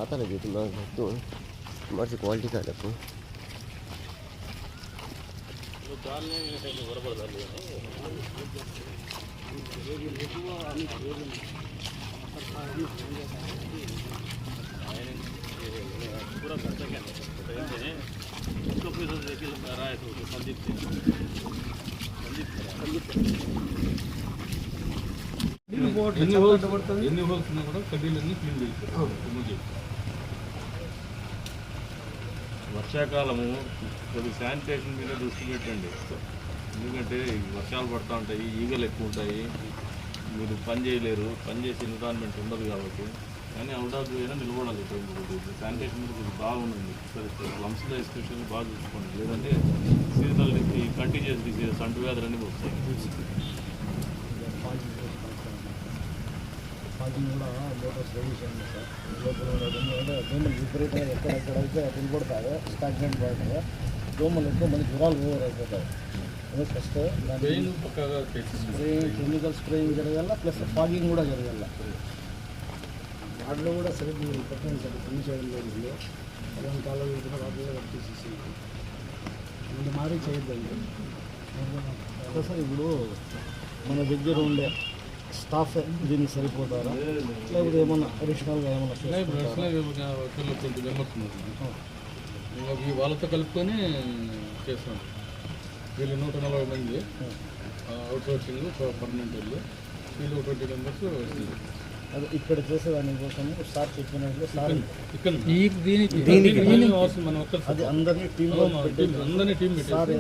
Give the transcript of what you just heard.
आता लगे तो हमारी क्वालिटी का देखो बराबर पूरा खर्चा क्या है उसको पैसा देखिए रहा है तो संदीप ఎన్ని హోల్స్ ఉన్నా కూడా కడ్డీలన్నీ క్లీన్ చేస్తారు. వర్షాకాలము కొద్దిగా శానిటేషన్ మీద దృష్టి పెట్టండి. ఎందుకంటే వర్షాలు పడుతూ ఉంటాయి, ఈగలు ఎక్కువ ఉంటాయి, మీరు పని చేయలేరు, పని చేసే ఎన్విరాన్మెంట్ ఉండదు కాబట్టి. కానీ అవుట్డోర్ అయినా నిలబడాలి. శానిటేషన్ మీద కొద్దిగా బాగుంటుంది. లమ్స్లో ఎస్పెషల్లీ బాగా చూసుకోండి. లేదంటే సీజనల్ కంటిన్యూస్ డిసీజెస్ అంటు వ్యాధులన్నీ వస్తాయి. ఫాగింగ్ కూడా మోటార్స్ రెడీ చేయండి సార్. లోపల అంటే దోమలు విపరీతంగా ఎక్కడెక్కడైతే నిలబడతాయో స్టాగ్నెంట్ పడతాయో దోమలు ఎక్కువ మనకి జ్వరాలు ఓవర్ అయిపోతాయి. అదే ఫస్ట్ కెమికల్ స్ప్రేయింగ్ జరగాల, ప్లస్ ఫాగింగ్ కూడా జరగాల. వాటిలో కూడా సరే మీరు పెట్టండి సార్. పని చేయడం లేదు అలాంటి కాలంలో కూడా వాటిలో కట్టేసేసి ఇంత మారి చేయొద్దండి సార్. ఇప్పుడు మన దగ్గర ఉండే స్టాఫ్ దీనికి సరిపోతారా, లేకపోతే ఏమన్నా అడిషనల్గా ఏమన్నా వాళ్ళతో కలుపుకొని చేస్తాం. వీళ్ళు 140 మంది అవుట్ సోర్సింగ్ పర్మనెంట్ వాళ్ళు, వీళ్ళు 20 మెంబర్స్ వస్తుంది. అది ఇక్కడ చేసేదాని కోసం సార్ చెప్పినట్లు సార్ ఇక్కడ అవసరం మనం అది అందరినీ టీంలో టీం సార్